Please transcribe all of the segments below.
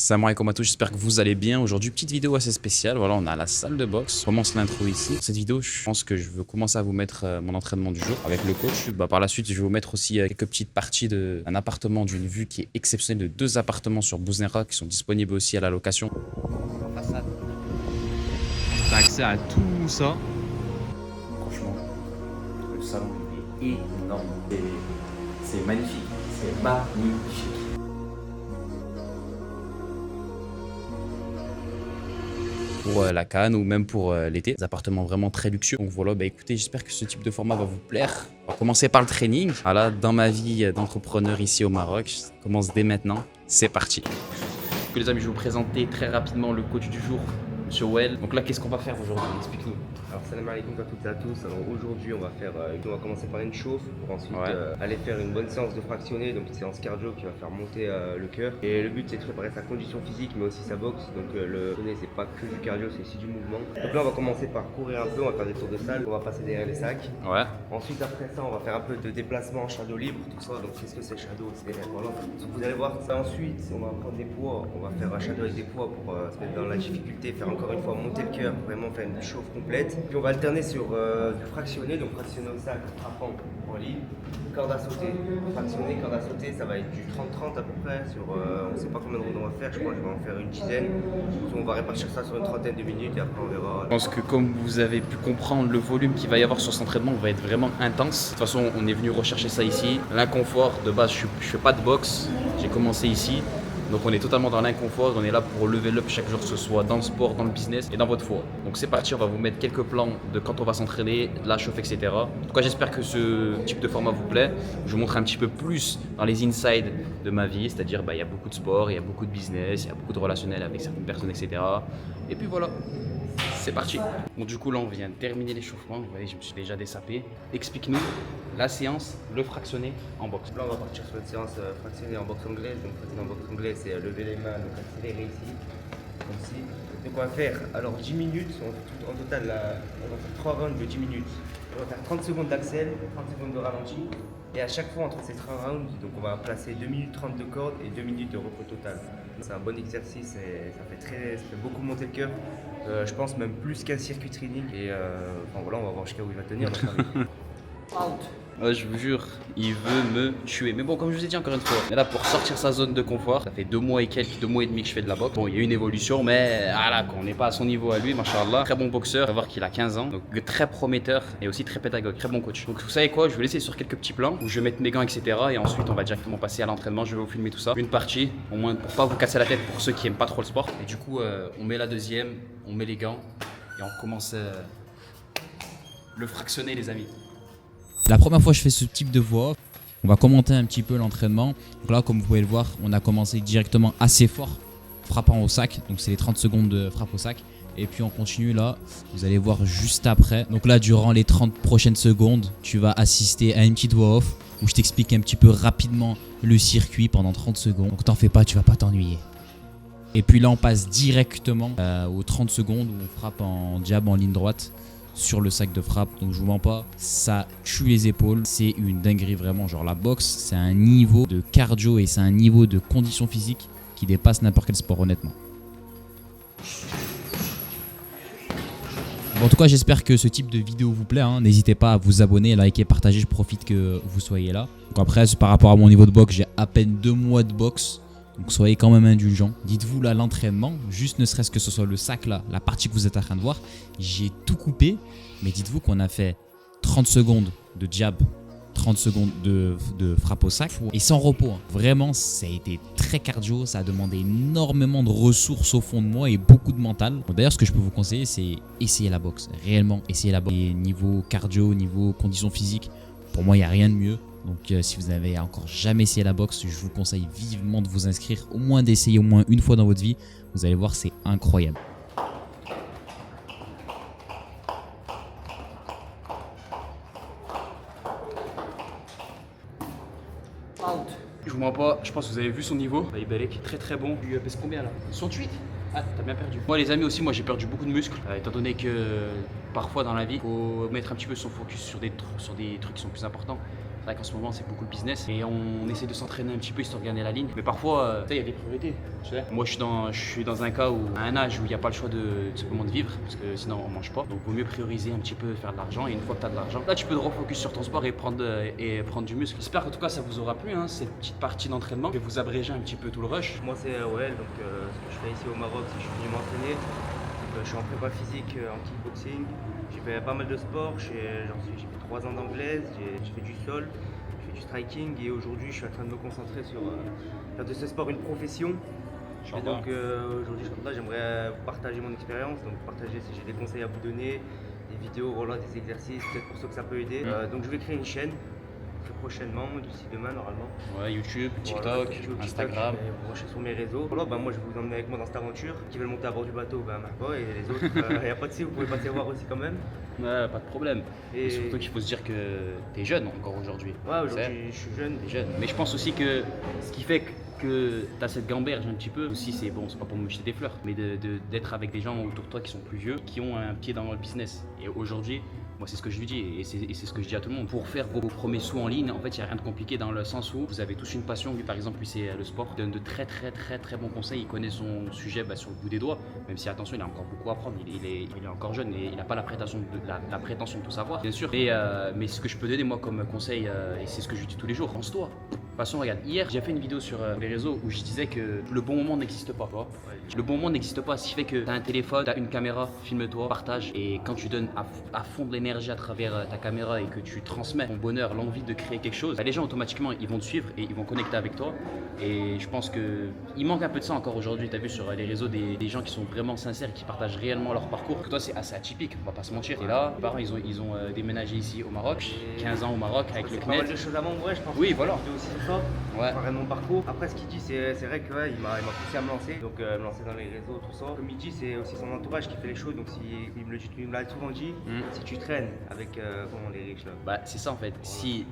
Salam alaikum à tous, j'espère que vous allez bien. Aujourd'hui, petite vidéo assez spéciale. Voilà, on a la salle de boxe. On commence l'intro ici. Cette vidéo, je pense que je veux commencer à vous mettre mon entraînement du jour avec le coach. Par la suite, je vais vous mettre aussi quelques petites parties d'un appartement, d'une vue qui est exceptionnelle, de 2 appartements sur Bouznera qui sont disponibles aussi à la location. Façade. T'as accès à tout ça. Franchement, le salon est énorme. C'est magnifique. C'est magnifique. Pour la Cannes ou même pour l'été, des appartements vraiment très luxueux. Donc voilà, écoutez, j'espère que ce type de format va vous plaire. On va commencer par le training. Voilà, dans ma vie d'entrepreneur ici au Maroc, ça commence dès maintenant. C'est parti. Les amis, je vais vous présenter très rapidement le coach du jour, Monsieur Well. Donc là, qu'est-ce qu'on va faire aujourd'hui? Explique-nous. Alors salam alaikum à toutes et à tous. Alors aujourd'hui on va commencer par une chauffe pour ensuite aller faire une bonne séance de fractionné, donc une séance cardio qui va faire monter le cœur. Et le but c'est de préparer sa condition physique mais aussi sa boxe. Donc le fractionné c'est pas que du cardio, c'est aussi du mouvement. Donc là on va commencer par courir un peu, on va faire des tours de salle, on va passer derrière les sacs. Ouais. Ensuite après ça on va faire un peu de déplacement en shadow libre, tout ça. Donc qu'est-ce que c'est shadow? C'est derrière voilà. Donc vous allez voir ça ensuite, on va prendre des poids, on va faire un shadow avec des poids pour se mettre dans la difficulté, faire encore une fois monter le cœur, vraiment faire une chauffe complète. Puis on va alterner sur du fractionné, donc fractionné au sac, frappant en ligne, corde à sauter. Fractionné, corde à sauter, ça va être du 30-30 à peu près, sur on ne sait pas combien de rounds on va faire, je crois que je vais en faire une dizaine. On va répartir ça sur une trentaine de minutes et après on verra. Je pense que comme vous avez pu comprendre, le volume qu'il va y avoir sur cet entraînement va être vraiment intense. De toute façon, on est venu rechercher ça ici. L'inconfort, de base, je fais pas de boxe, j'ai commencé ici. Donc on est totalement dans l'inconfort, on est là pour level up chaque jour, que ce soit dans le sport, dans le business et dans votre foi. Donc c'est parti, on va vous mettre quelques plans de quand on va s'entraîner, la chauffe, etc. En tout cas, j'espère que ce type de format vous plaît. Je vous montre un petit peu plus dans les insides de ma vie, c'est-à-dire il y a beaucoup de sport, il y a beaucoup de business, il y a beaucoup de relationnel avec certaines personnes, etc. Et puis voilà. C'est parti. Bon, du coup, là, on vient de terminer l'échauffement. Vous voyez, je me suis déjà dessapé. Explique-nous la séance, le fractionné en boxe. Là, on va partir sur une séance fractionnée en boxe anglaise. Donc, fractionné en boxe anglaise, c'est lever les mains, donc accélérer ici, comme ci. Donc, on va faire alors 10 minutes. En total, on va faire 3 rounds de 10 minutes. On va faire 30 secondes d'accel, 30 secondes de ralenti. Et à chaque fois, entre ces 3 rounds, donc on va placer 2 minutes 30 de corde et 2 minutes de repos total. C'est un bon exercice et ça fait beaucoup monter le cœur. Je pense même plus qu'un circuit training. Et voilà, on va voir jusqu'à où il va tenir. Out. Je vous jure, il veut me tuer. Mais bon, comme je vous ai dit encore une fois, on est là pour sortir sa zone de confort. Ça fait 2 mois et quelques, 2 mois et demi que je fais de la boxe. Bon, il y a une évolution, mais voilà, on n'est pas à son niveau à lui, machallah. Très bon boxeur, on va voir qu'il a 15 ans. Donc très prometteur et aussi très pédagogue, très bon coach. Donc vous savez quoi, je vais vous laisser sur quelques petits plans où je vais mettre mes gants, etc. Et ensuite, on va directement passer à l'entraînement. Je vais vous filmer tout ça. Une partie, au moins pour pas vous casser la tête pour ceux qui aiment pas trop le sport. Et du coup, on met la deuxième, on met les gants et on commence le fractionner, les amis. La première fois que je fais ce type de voix, on va commenter un petit peu l'entraînement. Donc là, comme vous pouvez le voir, on a commencé directement assez fort, frappant au sac. Donc c'est les 30 secondes de frappe au sac. Et puis on continue là, vous allez voir juste après. Donc là, durant les 30 prochaines secondes, tu vas assister à une petite voix off où je t'explique un petit peu rapidement le circuit pendant 30 secondes. Donc t'en fais pas, tu vas pas t'ennuyer. Et puis là, on passe directement aux 30 secondes où on frappe en jab en ligne droite sur le sac de frappe. Donc je vous mens pas, ça tue les épaules, c'est une dinguerie vraiment. Genre la boxe, c'est un niveau de cardio et c'est un niveau de condition physique qui dépasse n'importe quel sport, honnêtement. Bon, en tout cas, j'espère que ce type de vidéo vous plaît, hein. N'hésitez pas à vous abonner, liker, partager, je profite que vous soyez là. Donc après, par rapport à mon niveau de boxe, j'ai à peine 2 mois de boxe. Donc soyez quand même indulgents. Dites-vous là l'entraînement, juste ne serait-ce que ce soit le sac là, la partie que vous êtes en train de voir, j'ai tout coupé. Mais dites-vous qu'on a fait 30 secondes de jab, 30 secondes de frappe au sac et sans repos. Hein. Vraiment, ça a été très cardio, ça a demandé énormément de ressources au fond de moi et beaucoup de mental. Bon, d'ailleurs, ce que je peux vous conseiller, c'est essayer la boxe. Réellement, essayer la boxe. Et niveau cardio, niveau condition physique, pour moi, il n'y a rien de mieux. Donc si vous n'avez encore jamais essayé la boxe, je vous conseille vivement de vous inscrire, au moins d'essayer au moins une fois dans votre vie. Vous allez voir, c'est incroyable. Out. Je vous mens pas, je pense que vous avez vu son niveau. Ibarek, très très bon. Tu pèses combien là? 68. Ah, t'as bien perdu. Moi les amis aussi, moi j'ai perdu beaucoup de muscles. Étant donné que parfois dans la vie, faut mettre un petit peu son focus sur des trucs qui sont plus importants. C'est vrai qu'en ce moment, c'est beaucoup le business et on essaie de s'entraîner un petit peu histoire de gagner la ligne. Mais parfois, il y a des priorités. Tu sais. Moi, je suis dans un cas où, à un âge où il n'y a pas le choix de simplement de vivre parce que sinon, on mange pas. Donc, il vaut mieux prioriser un petit peu, faire de l'argent. Et une fois que tu as de l'argent, là, tu peux te refocus sur ton sport et prendre du muscle. J'espère qu'en tout cas, ça vous aura plu, hein, cette petite partie d'entraînement. Je vais vous abréger un petit peu tout le rush. Moi c'est Well, donc ce que je fais ici au Maroc, c'est que je suis venu m'entraîner. Je suis en prépa physique en kickboxing. J'ai fait pas mal de sport, j'ai fait 3 ans d'anglaise, j'ai fait du sol, j'ai fait du striking et aujourd'hui je suis en train de me concentrer sur faire de ce sport une profession. Et donc aujourd'hui j'aimerais partager mon expérience, donc partager si j'ai des conseils à vous donner, des vidéos, voilà, des exercices, peut-être pour ceux que ça peut aider. Donc je vais créer une chaîne très prochainement, d'ici demain normalement. Ouais, YouTube, TikTok, Voilà, YouTube, Instagram. TikTok, vous branchez sur mes réseaux. Voilà, moi je vais vous emmener avec moi dans cette aventure. Qui veulent monter à bord du bateau, marre et les autres, il n'y a pas de si, vous pouvez passer voir aussi quand même. Ouais, pas de problème. Et- Et surtout qu'il faut se dire que t'es jeune encore aujourd'hui. Ouais, aujourd'hui je suis jeune. T'es jeune. Mais je pense aussi que ce qui fait que t'as cette gamberge un petit peu, aussi c'est bon, c'est pas pour me jeter des fleurs, mais d'être avec des gens autour de toi qui sont plus vieux, qui ont un pied dans le business. Et aujourd'hui, moi c'est ce que je lui dis et c'est ce que je dis à tout le monde. Pour faire vos premiers sous en ligne, en fait il n'y a rien de compliqué dans le sens où vous avez tous une passion. Lui par exemple, lui c'est le sport, il donne de très bons conseils, il connaît son sujet sur le bout des doigts, même si attention il a encore beaucoup à apprendre, il est encore jeune et il n'a pas la prétention de tout savoir, bien sûr. Mais ce que je peux donner moi comme conseil, et c'est ce que je lui dis tous les jours, lance-toi. De toute façon, regarde, hier j'ai fait une vidéo sur les réseaux où je disais que le bon moment n'existe pas. Tu vois. Le bon moment n'existe pas, ce qui fait que tu as un téléphone, tu as une caméra, filme-toi, partage. Et quand tu donnes à fond de l'énergie à travers ta caméra et que tu transmets ton bonheur, l'envie de créer quelque chose, les gens automatiquement ils vont te suivre et ils vont connecter avec toi. Et je pense qu'il manque un peu de ça encore aujourd'hui. Tu as vu sur les réseaux des gens qui sont vraiment sincères et qui partagent réellement leur parcours. Toi, c'est assez atypique, on va pas se mentir. Et là, mes parents ils ont déménagé ici au Maroc, 15 ans au Maroc avec le C'est pas mal CNED. de choses à m'envoyer, je pense. Oui, que voilà. c'est aussi ça, Ouais. parler de mon parcours. Après, ce qu'il dit, c'est vrai que il m'a poussé à me lancer, donc me lancer dans les réseaux, tout ça. Comme il dit, c'est aussi son entourage qui fait les choses, donc il me l'a souvent dit, si tu traînes avec les riches là. Bah c'est ça en fait, si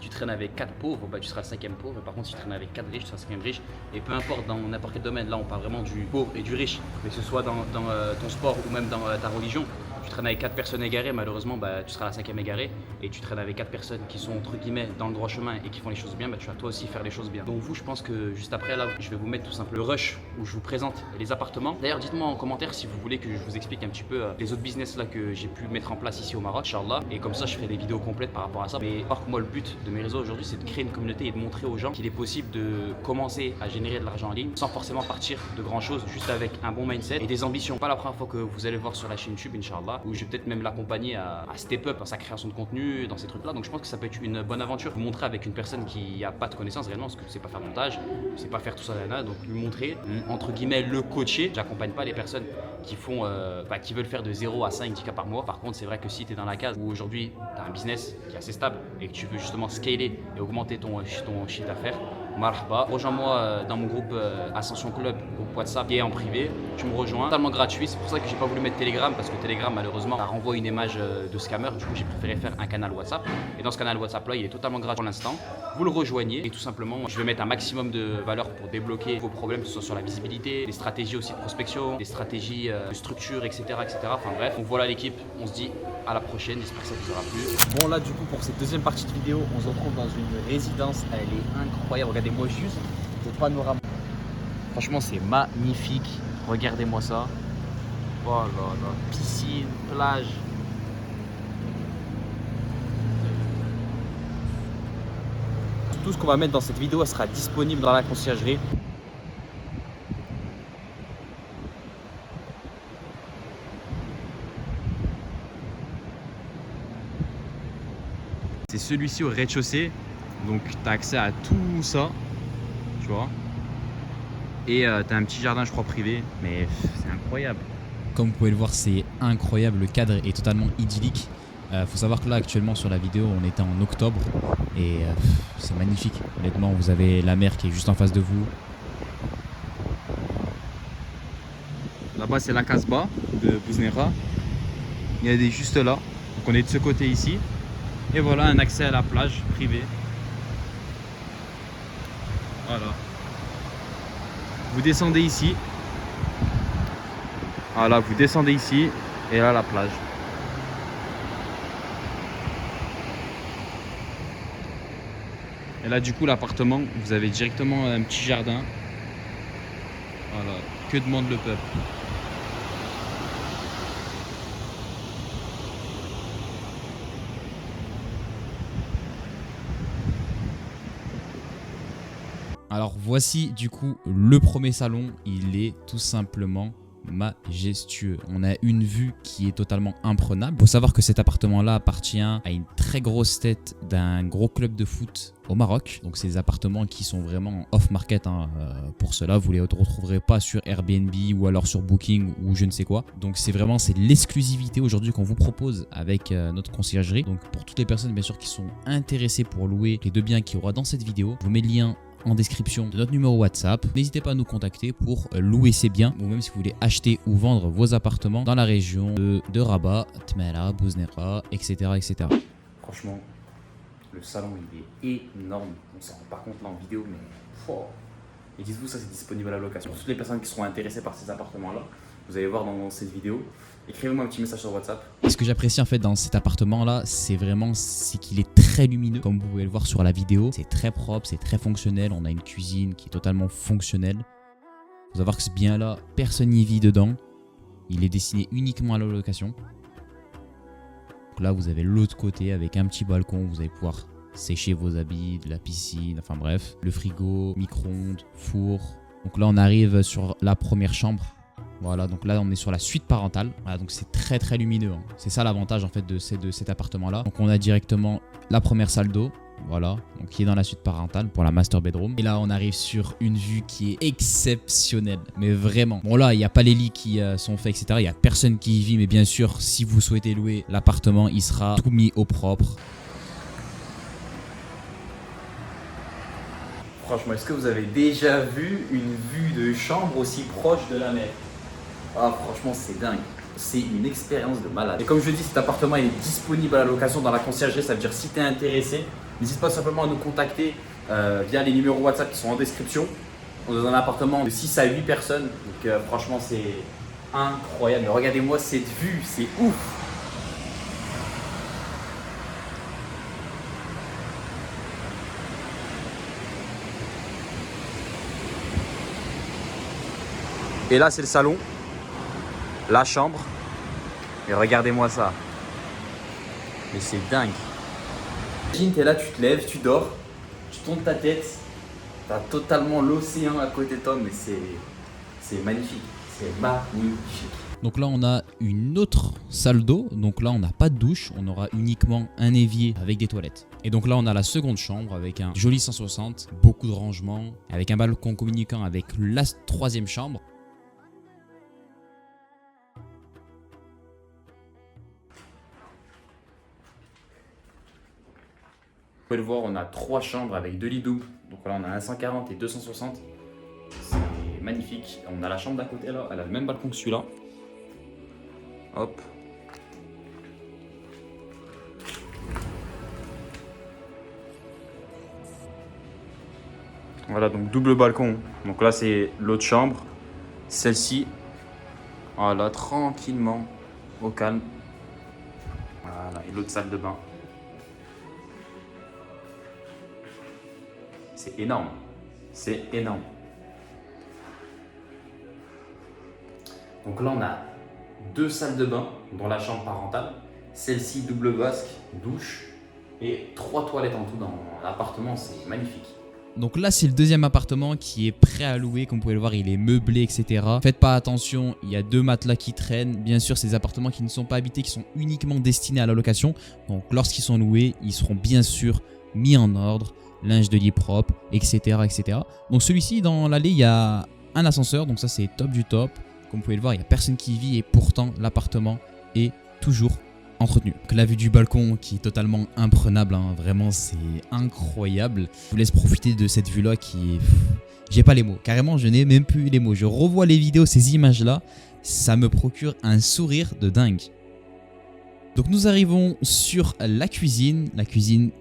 tu traînes avec 4 pauvres, bah tu seras le 5e pauvre, par contre si tu traînes avec 4 riches, tu seras le 5e riche, et peu importe dans n'importe quel domaine, là on parle vraiment du pauvre et du riche, mais que ce soit dans ton sport ou même dans ta religion, tu traînes avec 4 personnes égarées, malheureusement bah, tu seras la 5e égarée, et tu traînes avec 4 personnes qui sont entre guillemets dans le droit chemin et qui font les choses bien, bah tu vas toi aussi faire les choses bien. Donc vous, je pense que juste après là, je vais vous mettre tout simplement le rush où je vous présente les appartements. D'ailleurs dites-moi en commentaire si vous voulez que je vous explique un petit peu les autres business là que j'ai pu mettre en place ici au Maroc, Inch'Allah, et comme ça je ferai des vidéos complètes par rapport à ça. Mais par contre moi le but de mes réseaux aujourd'hui c'est de créer une communauté et de montrer aux gens qu'il est possible de commencer à générer de l'argent en ligne sans forcément partir de grand chose, juste avec un bon mindset et des ambitions. Pas la première fois que vous allez voir sur la chaîne YouTube, Inch'Allah, où je vais peut-être même l'accompagner à step up dans sa création de contenu, dans ces trucs là. Donc je pense que ça peut être une bonne aventure, vous montrer avec une personne qui n'a pas de connaissances réellement, parce que je sais pas faire montage, je sais pas faire tout ça, donc lui montrer, entre guillemets, le coacher. J'accompagne pas les personnes qui font, qui veulent faire de 0 à 5, 10 cas par mois. Par contre, c'est vrai que si tu es dans la case où aujourd'hui tu as un business qui est assez stable et que tu veux justement scaler et augmenter ton chiffre d'affaires, marhaba, rejoins-moi dans mon groupe Ascension Club, groupe WhatsApp qui est en privé. Tu me rejoins, totalement gratuit. C'est pour ça que j'ai pas voulu mettre Telegram, parce que Telegram malheureusement ça renvoie une image de scammer. Du coup j'ai préféré faire un canal WhatsApp, et dans ce canal WhatsApp là il est totalement gratuit pour l'instant. Vous le rejoignez et tout simplement je vais mettre un maximum de valeur pour débloquer vos problèmes, que ce soit sur la visibilité, des stratégies aussi de prospection, des stratégies de structure, etc., Enfin bref, donc voilà l'équipe, on se dit à la prochaine, j'espère que ça vous aura plu. Bon là du coup pour cette deuxième partie de vidéo, on se retrouve dans une résidence, elle est incroyable, regardez-moi juste le panorama. Franchement c'est magnifique, regardez-moi ça. Oh là là, piscine, plage. Tout ce qu'on va mettre dans cette vidéo sera disponible dans la conciergerie. C'est celui-ci au rez-de-chaussée, donc tu as accès à tout ça, tu vois. Et tu as un petit jardin, je crois, privé, mais c'est incroyable. Comme vous pouvez le voir, c'est incroyable, le cadre est totalement idyllique. Faut savoir que là actuellement sur la vidéo on était en octobre et c'est magnifique. Honnêtement, vous avez la mer qui est juste en face de vous. Là-bas c'est la Casbah de Bouznera. Il y a des juste là, donc on est de ce côté ici. Et voilà un accès à la plage privée. Voilà. Vous descendez ici. Voilà, vous descendez ici et là la plage. Et là, du coup, l'appartement, vous avez directement un petit jardin. Voilà, que demande le peuple? Alors voici du coup le premier salon, il est tout simplement majestueux. On a une vue qui est totalement imprenable. Il faut savoir que cet appartement-là appartient à une très grosse tête d'un gros club de foot au Maroc. Donc c'est des appartements qui sont vraiment off-market. Pour cela, vous ne les retrouverez pas sur Airbnb ou alors sur Booking ou je ne sais quoi. Donc c'est l'exclusivité aujourd'hui qu'on vous propose avec notre conciergerie. Donc pour toutes les personnes bien sûr qui sont intéressées pour louer les deux biens qu'il y aura dans cette vidéo, je vous mets le lien en description de notre numéro WhatsApp. N'hésitez pas à nous contacter pour louer ces biens ou même si vous voulez acheter ou vendre vos appartements dans la région de Rabat, Tmela, Bouznera, etc., etc. Franchement, le salon il est énorme. On s'en rend pas compte là en vidéo, mais et dites-vous, ça c'est disponible à la location. Pour toutes les personnes qui seront intéressées par ces appartements-là, vous allez voir dans cette vidéo. Écrivez-moi un petit message sur WhatsApp. Et ce que j'apprécie en fait dans cet appartement-là, c'est qu'il est très lumineux. Comme vous pouvez le voir sur la vidéo, c'est très propre, c'est très fonctionnel. On a une cuisine qui est totalement fonctionnelle. Il faut savoir que ce bien-là, personne n'y vit dedans. Il est destiné uniquement à la location. Donc là, vous avez l'autre côté avec un petit balcon. Vous allez pouvoir sécher vos habits, de la piscine, enfin bref. Le frigo, micro-ondes, four. Donc là, on arrive sur la première chambre. Voilà, donc là on est sur la suite parentale. Voilà, donc c'est très très lumineux. C'est ça l'avantage en fait de cet appartement-là. Donc on a directement la première salle d'eau. Voilà, donc qui est dans la suite parentale pour la master bedroom. Et là on arrive sur une vue qui est exceptionnelle. Mais vraiment. Bon là il n'y a pas les lits qui sont faits, etc. Il n'y a personne qui y vit. Mais bien sûr, si vous souhaitez louer l'appartement, il sera tout mis au propre. Franchement, est-ce que vous avez déjà vu une vue de chambre aussi proche de la mer? Ah, franchement, c'est dingue. C'est une expérience de malade. Et comme je dis, cet appartement est disponible à la location dans la conciergerie. Ça veut dire si tu es intéressé, n'hésite pas simplement à nous contacter via les numéros WhatsApp qui sont en description. On est dans un appartement de 6 à 8 personnes. Donc franchement, c'est incroyable. Mais regardez-moi cette vue, c'est ouf. Et là, c'est le salon. La chambre, et regardez-moi ça, mais c'est dingue. Imagine, t'es là, tu te lèves, tu dors, tu tournes ta tête, t'as totalement l'océan à côté de toi, mais c'est magnifique, c'est magnifique. Donc là on a une autre salle d'eau, donc là on n'a pas de douche, on aura uniquement un évier avec des toilettes. Et donc là on a la seconde chambre avec un joli 160, beaucoup de rangements, avec un balcon communiquant avec la troisième chambre. Vous pouvez le voir, on a 3 chambres avec 2 lits doubles. Donc là, on a un 140 et 260. C'est magnifique. On a la chambre d'à côté là, elle a le même balcon que celui-là. Hop. Voilà, donc double balcon. Donc là, c'est l'autre chambre. Celle-ci. Voilà, tranquillement, au calme. Voilà, et l'autre salle de bain. C'est énorme, c'est énorme. Donc là on a 2 salles de bain dans la chambre parentale, celle-ci double vasque, douche et 3 toilettes en tout dans l'appartement, c'est magnifique. Donc là c'est le deuxième appartement qui est prêt à louer, comme vous pouvez le voir il est meublé etc. Faites pas attention, il y a 2 matelas qui traînent. Bien sûr c'est des appartements qui ne sont pas habités, qui sont uniquement destinés à la location. Donc lorsqu'ils sont loués, ils seront bien sûr mis en ordre. Linge de lit propre, etc., etc. Donc celui-ci, dans l'allée, il y a un ascenseur, donc ça c'est top du top. Comme vous pouvez le voir, il n'y a personne qui y vit et pourtant l'appartement est toujours entretenu. Donc, la vue du balcon qui est totalement imprenable, hein, vraiment c'est incroyable. Je vous laisse profiter de cette vue-là qui est... J'ai pas les mots, carrément je n'ai même plus les mots. Je revois les vidéos, ces images-là, ça me procure un sourire de dingue. Donc nous arrivons sur la cuisine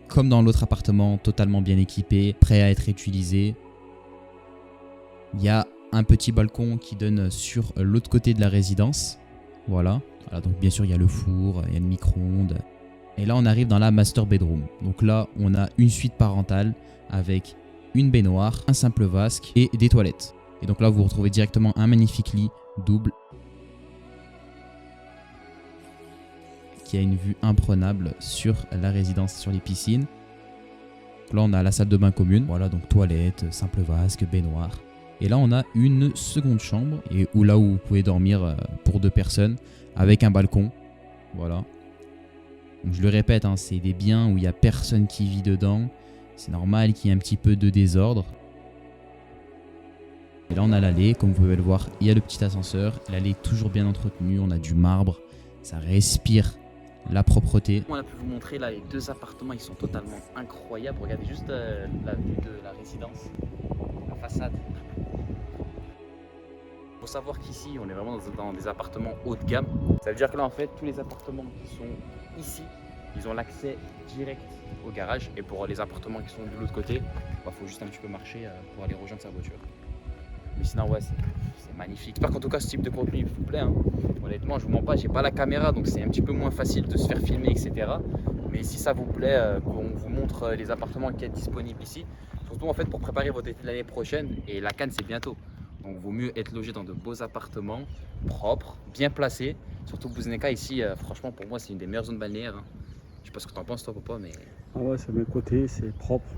comme dans l'autre appartement, totalement bien équipé, prêt à être utilisé. Il y a un petit balcon qui donne sur l'autre côté de la résidence. Voilà, donc bien sûr il y a le four, il y a le micro-ondes, Et là, on arrive dans la master bedroom. Donc là, on a une suite parentale avec une baignoire, un simple vasque et des toilettes. Et donc là, vous retrouvez directement un magnifique lit double qui a une vue imprenable sur la résidence, sur les piscines. Donc là, on a la salle de bain commune. Voilà, donc toilette, simple vasque, baignoire. Et là, on a une seconde chambre et là où vous pouvez dormir pour 2 personnes avec un balcon. Voilà. Donc je le répète, hein, c'est des biens où il n'y a personne qui vit dedans. C'est normal qu'il y ait un petit peu de désordre. Et là, on a l'allée. Comme vous pouvez le voir, il y a le petit ascenseur. L'allée est toujours bien entretenue. On a du marbre. Ça respire la propreté. On a pu vous montrer là les 2 appartements, ils sont totalement incroyables. Regardez juste la vue de la résidence, la façade. Il faut savoir qu'ici, on est vraiment dans des appartements haut de gamme. Ça veut dire que là, en fait, tous les appartements qui sont ici, ils ont l'accès direct au garage. Et pour les appartements qui sont de l'autre côté, il faut juste un petit peu marcher pour aller rejoindre sa voiture. Mais sinon, ouais, c'est magnifique. J'espère qu'en tout cas, ce type de contenu vous plaît. Hein. Honnêtement, je vous mens pas, j'ai pas la caméra, donc c'est un petit peu moins facile de se faire filmer, etc. Mais si ça vous plaît, qu'on vous montre les appartements qui sont disponibles ici, surtout en fait pour préparer votre été de l'année prochaine, et la Cannes c'est bientôt. Donc vaut mieux être logé dans de beaux appartements, propres, bien placés. Surtout Bouzneka ici, franchement pour moi c'est une des meilleures zones balnéaires. Hein. Je sais pas ce que t'en penses toi papa, mais... Ah ouais, c'est bien coté, c'est propre.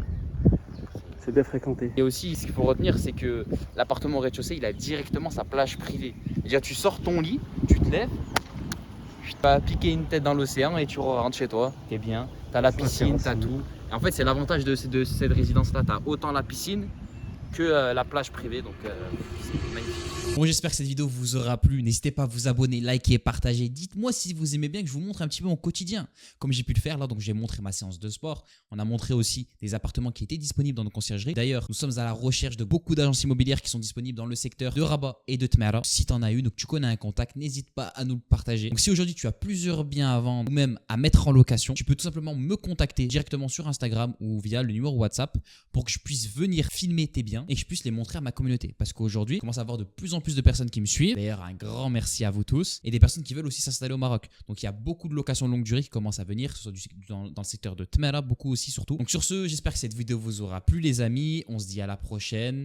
C'est bien fréquenté. Et aussi, ce qu'il faut retenir, c'est que l'appartement au rez-de-chaussée, il a directement sa plage privée. C'est-à-dire, tu sors ton lit, tu te lèves, tu vas piquer une tête dans l'océan et tu rentres chez toi. T'es bien, t'as la piscine, t'as tout. Et en fait, c'est l'avantage de cette résidence-là. T'as autant la piscine que la plage privée. Donc, c'est magnifique. Bon, j'espère que cette vidéo vous aura plu. N'hésitez pas à vous abonner, liker, partager. Dites-moi si vous aimez bien que je vous montre un petit peu mon quotidien. Comme j'ai pu le faire là, donc j'ai montré ma séance de sport. On a montré aussi des appartements qui étaient disponibles dans nos conciergeries. D'ailleurs, nous sommes à la recherche de beaucoup d'agences immobilières qui sont disponibles dans le secteur de Rabat et de Tmara. Si tu en as une ou que tu connais un contact, n'hésite pas à nous le partager. Donc si aujourd'hui tu as plusieurs biens à vendre ou même à mettre en location, tu peux tout simplement me contacter directement sur Instagram ou via le numéro WhatsApp pour que je puisse venir filmer tes biens et que je puisse les montrer à ma communauté. Parce qu'aujourd'hui, je commence à avoir de plus en plus de personnes qui me suivent. D'ailleurs, un grand merci à vous tous et des personnes qui veulent aussi s'installer au Maroc. Donc, il y a beaucoup de locations longue durée qui commencent à venir, que ce soit dans le secteur de Tmara, beaucoup aussi surtout. Donc, sur ce, j'espère que cette vidéo vous aura plu, les amis. On se dit à la prochaine.